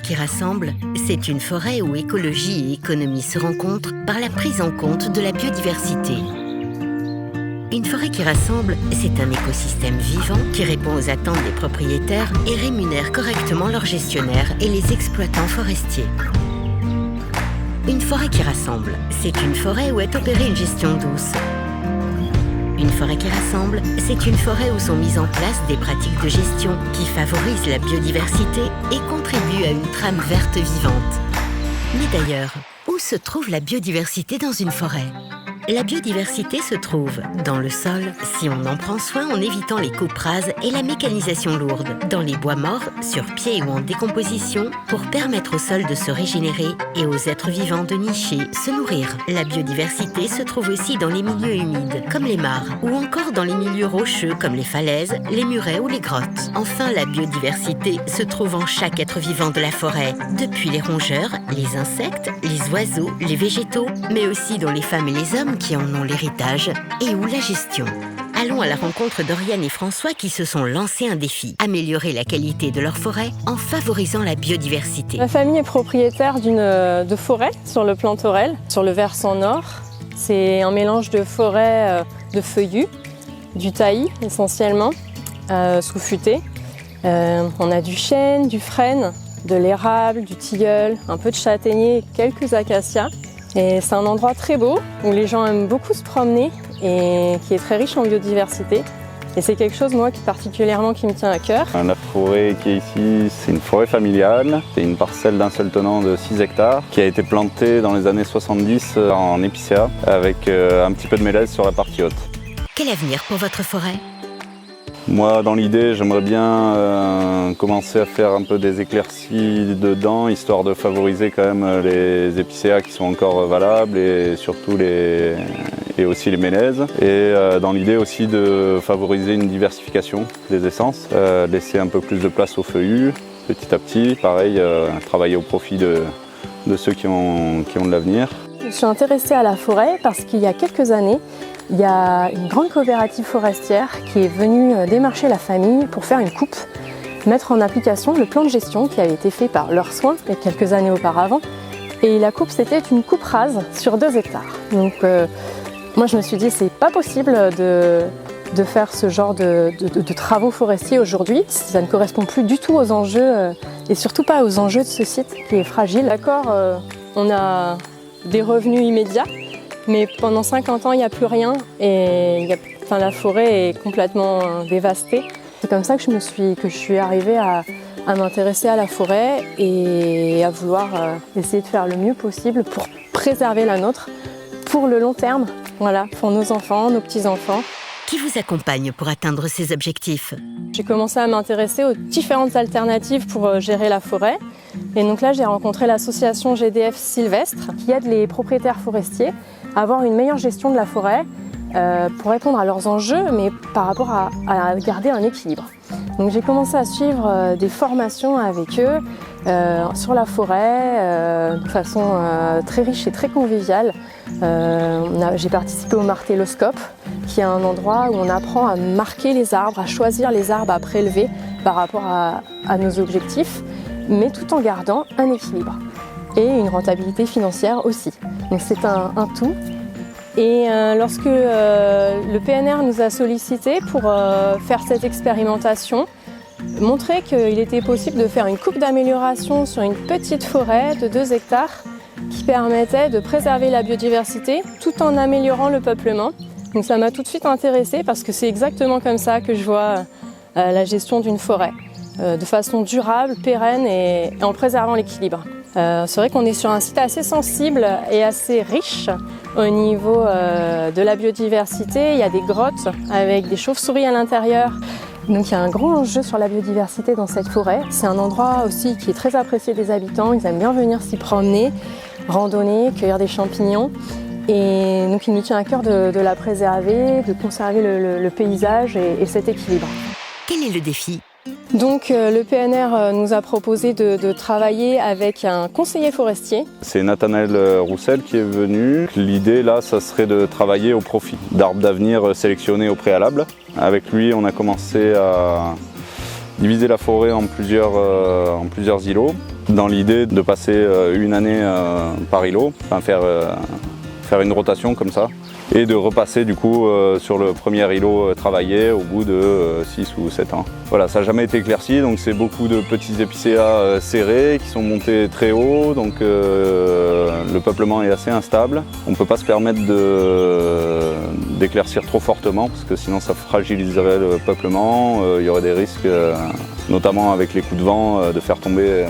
qui rassemble, c'est une forêt où écologie et économie se rencontrent par la prise en compte de la biodiversité. Une forêt qui rassemble, c'est un écosystème vivant qui répond aux attentes des propriétaires et rémunère correctement leurs gestionnaires et les exploitants forestiers. Une forêt qui rassemble, c'est une forêt où est opérée une gestion douce. Une forêt qui rassemble, c'est une forêt où sont mises en place des pratiques de gestion qui favorisent la biodiversité et contribuent à une trame verte vivante. Mais d'ailleurs, où se trouve la biodiversité dans une forêt ? La biodiversité se trouve dans le sol, si on en prend soin en évitant les coupes rases et la mécanisation lourde, dans les bois morts, sur pied ou en décomposition, pour permettre au sol de se régénérer et aux êtres vivants de nicher, se nourrir. La biodiversité se trouve aussi dans les milieux humides, comme les mares, ou encore dans les milieux rocheux, comme les falaises, les murets ou les grottes. Enfin, la biodiversité se trouve en chaque être vivant de la forêt, depuis les rongeurs, les insectes, les oiseaux, les végétaux, mais aussi dans les femmes et les hommes qui en ont l'héritage et ou la gestion. Allons à la rencontre d'Oriane et François qui se sont lancés un défi, améliorer la qualité de leur forêt en favorisant la biodiversité. Ma famille est propriétaire de forêt sur le Plantaurel, sur le versant nord. C'est un mélange de forêt de feuillus, du taillis essentiellement, sous-futé. On a du chêne, du frêne, de l'érable, du tilleul, un peu de châtaignier et quelques acacias. Et c'est un endroit très beau où les gens aiment beaucoup se promener et qui est très riche en biodiversité. Et c'est quelque chose, moi, qui me tient à cœur. La forêt qui est ici, c'est une forêt familiale. C'est une parcelle d'un seul tenant de 6 hectares qui a été plantée dans les années 70 en épicéa avec un petit peu de mélèze sur la partie haute. Quel avenir pour votre forêt ? Moi, dans l'idée, j'aimerais bien commencer à faire un peu des éclaircies dedans, histoire de favoriser quand même les épicéas qui sont encore valables et surtout et aussi les mélèzes. Et dans l'idée aussi de favoriser une diversification des essences, laisser un peu plus de place aux feuillus, petit à petit. Pareil, travailler au profit de ceux qui ont de l'avenir. Je suis intéressée à la forêt parce qu'il y a quelques années, il y a une grande coopérative forestière qui est venue démarcher la famille pour faire une coupe, mettre en application le plan de gestion qui avait été fait par leurs soins il y a quelques années auparavant. Et la coupe, c'était une coupe rase sur 2 hectares. Donc moi je me suis dit, c'est pas possible de faire ce genre de travaux forestiers aujourd'hui. Ça ne correspond plus du tout aux enjeux et surtout pas aux enjeux de ce site qui est fragile. D'accord, on a des revenus immédiats, mais pendant 50 ans, il n'y a plus rien et la forêt est complètement dévastée. C'est comme ça que je suis arrivée à m'intéresser à la forêt et à vouloir essayer de faire le mieux possible pour préserver la nôtre pour le long terme, voilà, pour nos enfants, nos petits-enfants. Qui vous accompagne pour atteindre ces objectifs ? J'ai commencé à m'intéresser aux différentes alternatives pour gérer la forêt. Et donc là, j'ai rencontré l'association GDF Sylvestre qui aide les propriétaires forestiers à avoir une meilleure gestion de la forêt pour répondre à leurs enjeux, mais par rapport à garder un équilibre. Donc j'ai commencé à suivre des formations avec eux sur la forêt de façon très riche et très conviviale. J'ai participé au martelloscope, qui est un endroit où on apprend à marquer les arbres, à choisir les arbres à prélever par rapport à nos objectifs, mais tout en gardant un équilibre et une rentabilité financière aussi. Donc c'est un tout. Et lorsque le PNR nous a sollicité pour faire cette expérimentation, montrer qu'il était possible de faire une coupe d'amélioration sur une petite forêt de 2 hectares qui permettait de préserver la biodiversité tout en améliorant le peuplement. Donc ça m'a tout de suite intéressée parce que c'est exactement comme ça que je vois la gestion d'une forêt, de façon durable, pérenne et en préservant l'équilibre. C'est vrai qu'on est sur un site assez sensible et assez riche au niveau de la biodiversité. Il y a des grottes avec des chauves-souris à l'intérieur. Donc il y a un gros enjeu sur la biodiversité dans cette forêt. C'est un endroit aussi qui est très apprécié des habitants. Ils aiment bien venir s'y promener, randonner, cueillir des champignons. Et donc il nous tient à cœur de la préserver, de conserver le paysage et cet équilibre. Quel est le défi ? Donc le PNR nous a proposé de travailler avec un conseiller forestier. C'est Nathanaël Roussel qui est venu. L'idée là, ça serait de travailler au profit d'arbres d'avenir sélectionnés au préalable. Avec lui, on a commencé diviser la forêt en plusieurs îlots, dans l'idée de passer une année par îlot, enfin faire une rotation comme ça, et de repasser du coup sur le premier îlot travaillé au bout de 6 ou 7 ans. Voilà, ça n'a jamais été éclairci, donc c'est beaucoup de petits épicéas serrés qui sont montés très haut, donc le peuplement est assez instable. On ne peut pas se permettre d'éclaircir trop fortement parce que sinon ça fragiliserait le peuplement, il y aurait des risques, notamment avec les coups de vent, de faire tomber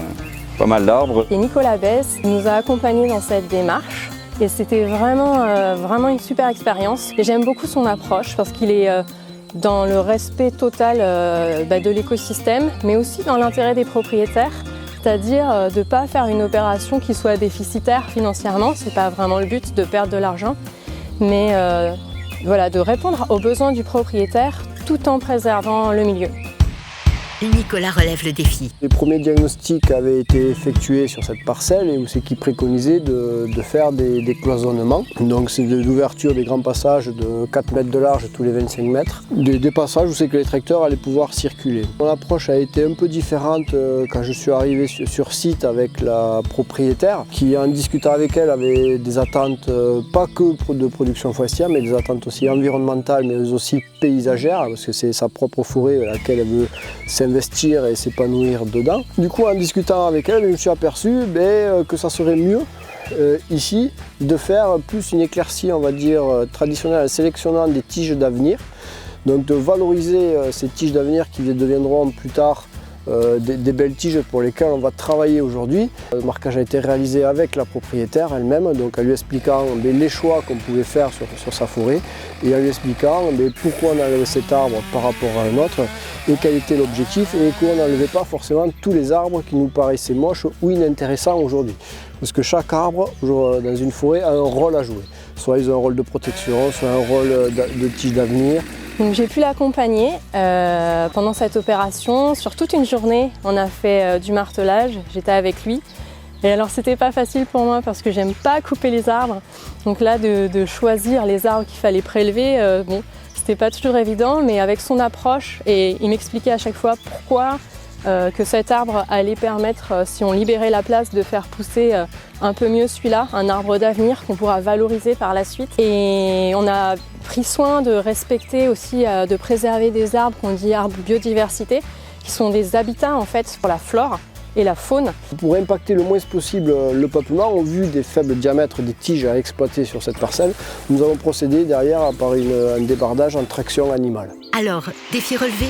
pas mal d'arbres. Et Nicolas Besse nous a accompagnés dans cette démarche. Et c'était vraiment une super expérience. Et j'aime beaucoup son approche parce qu'il est dans le respect total de l'écosystème, mais aussi dans l'intérêt des propriétaires, c'est-à-dire de ne pas faire une opération qui soit déficitaire financièrement, c'est pas vraiment le but de perdre de l'argent, mais voilà, de répondre aux besoins du propriétaire tout en préservant le milieu. Nicolas relève le défi. Les premiers diagnostics avaient été effectués sur cette parcelle et où c'est qui préconisait de faire des cloisonnements. Donc c'est de l'ouverture des grands passages de 4 mètres de large tous les 25 mètres. Des passages où c'est que les tracteurs allaient pouvoir circuler. Mon approche a été un peu différente quand je suis arrivé sur site avec la propriétaire qui, en discutant avec elle, avait des attentes pas que de production forestière mais des attentes aussi environnementales mais aussi paysagères parce que c'est sa propre forêt à laquelle elle veut s'investir et s'épanouir dedans. Du coup, en discutant avec elle, je me suis aperçu que ça serait mieux ici de faire plus une éclaircie, on va dire, traditionnelle en sélectionnant des tiges d'avenir. Donc de valoriser ces tiges d'avenir qui deviendront plus tard des belles tiges pour lesquelles on va travailler aujourd'hui. Le marquage a été réalisé avec la propriétaire elle-même, donc en lui expliquant les choix qu'on pouvait faire sur sa forêt et en lui expliquant pourquoi on enlevait cet arbre par rapport à un autre et quel était l'objectif et qu'on n'enlevait pas forcément tous les arbres qui nous paraissaient moches ou inintéressants aujourd'hui. Parce que chaque arbre dans une forêt a un rôle à jouer. Soit ils ont un rôle de protection, soit un rôle de tige d'avenir. J'ai pu l'accompagner pendant cette opération. Sur toute une journée, on a fait du martelage, j'étais avec lui. Et alors c'était pas facile pour moi parce que j'aime pas couper les arbres. Donc là, de choisir les arbres qu'il fallait prélever, c'était pas toujours évident, mais avec son approche, et il m'expliquait à chaque fois pourquoi que cet arbre allait permettre, si on libérait la place, de faire pousser un peu mieux celui-là, un arbre d'avenir qu'on pourra valoriser par la suite. Et on a pris soin de respecter aussi, de préserver des arbres qu'on dit arbres biodiversité, qui sont des habitats en fait pour la flore et la faune. Pour impacter le moins possible le peuplement, au vu des faibles diamètres des tiges à exploiter sur cette parcelle, nous avons procédé derrière par un débardage en traction animale. Alors, défi relevé ?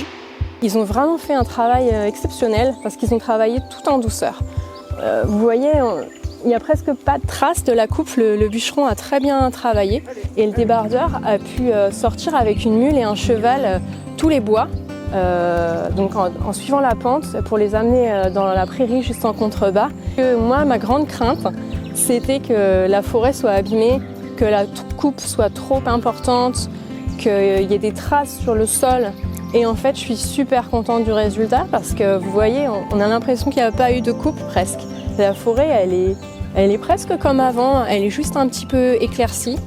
Ils ont vraiment fait un travail exceptionnel parce qu'ils ont travaillé tout en douceur. Vous voyez, il n'y a presque pas de traces de la coupe, le bûcheron a très bien travaillé et le débardeur a pu sortir avec une mule et un cheval tous les bois. Donc en suivant la pente pour les amener dans la prairie juste en contrebas. Moi, ma grande crainte, c'était que la forêt soit abîmée, que la coupe soit trop importante, qu'il y ait des traces sur le sol. Et en fait, je suis super contente du résultat parce que vous voyez, on a l'impression qu'il n'y a pas eu de coupe presque. La forêt, elle est presque comme avant, elle est juste un petit peu éclaircie.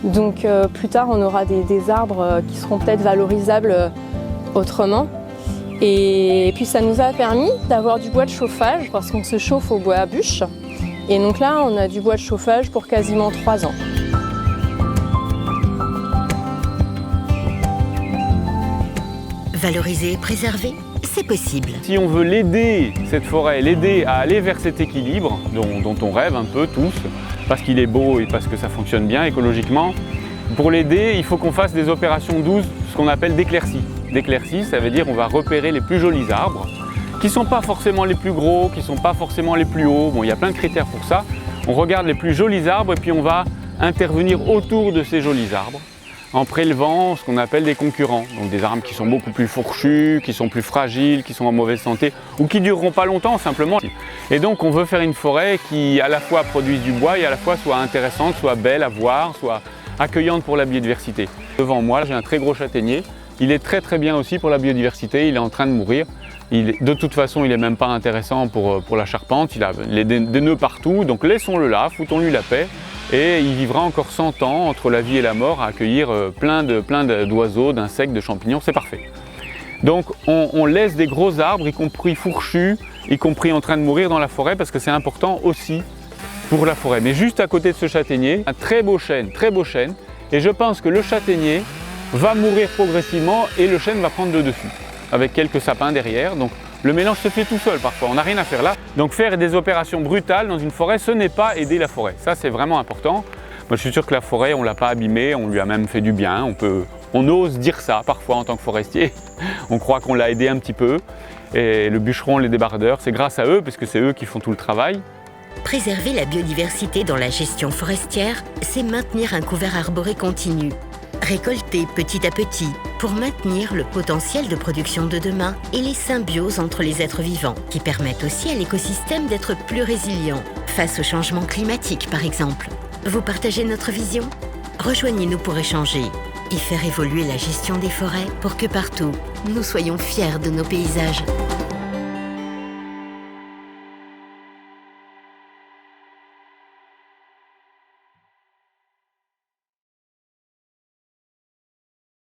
Donc plus tard, on aura des arbres qui seront peut-être valorisables autrement. Et puis ça nous a permis d'avoir du bois de chauffage parce qu'on se chauffe au bois à bûche. Et donc là, on a du bois de chauffage pour quasiment 3 ans. Valoriser et préserver, c'est possible. Si on veut l'aider, cette forêt, l'aider à aller vers cet équilibre dont on rêve un peu tous, parce qu'il est beau et parce que ça fonctionne bien écologiquement, pour l'aider, il faut qu'on fasse des opérations douces, ce qu'on appelle d'éclaircie. D'éclaircie, ça veut dire qu'on va repérer les plus jolis arbres, qui ne sont pas forcément les plus gros, qui ne sont pas forcément les plus hauts. Bon, il y a plein de critères pour ça. On regarde les plus jolis arbres et puis on va intervenir autour de ces jolis arbres en prélevant ce qu'on appelle des concurrents. Donc des arbres qui sont beaucoup plus fourchus, qui sont plus fragiles, qui sont en mauvaise santé ou qui ne dureront pas longtemps simplement. Et donc on veut faire une forêt qui à la fois produise du bois et à la fois soit intéressante, soit belle à voir, soit accueillante pour la biodiversité. Devant moi, j'ai un très gros châtaignier. Il est très très bien aussi pour la biodiversité, il est en train de mourir. De toute façon, il n'est même pas intéressant pour la charpente, il a des nœuds partout, donc laissons-le là, foutons-lui la paix. Et il vivra encore 100 ans entre la vie et la mort à accueillir plein d'oiseaux, d'insectes, de champignons, c'est parfait. Donc on laisse des gros arbres, y compris fourchus, y compris en train de mourir dans la forêt, parce que c'est important aussi pour la forêt. Mais juste à côté de ce châtaignier, un très beau chêne, et je pense que le châtaignier va mourir progressivement et le chêne va prendre le dessus, avec quelques sapins derrière. Donc le mélange se fait tout seul parfois, on n'a rien à faire là. Donc faire des opérations brutales dans une forêt, ce n'est pas aider la forêt. Ça, c'est vraiment important. Moi, je suis sûr que la forêt, on ne l'a pas abîmée, on lui a même fait du bien. On ose dire ça parfois en tant que forestier. On croit qu'on l'a aidé un petit peu. Et le bûcheron, les débardeurs, c'est grâce à eux, parce que c'est eux qui font tout le travail. Préserver la biodiversité dans la gestion forestière, c'est maintenir un couvert arboré continu. Récolter petit à petit pour maintenir le potentiel de production de demain et les symbioses entre les êtres vivants qui permettent aussi à l'écosystème d'être plus résilient face au changement climatique par exemple. Vous partagez notre vision? Rejoignez-nous pour échanger et faire évoluer la gestion des forêts pour que partout, nous soyons fiers de nos paysages.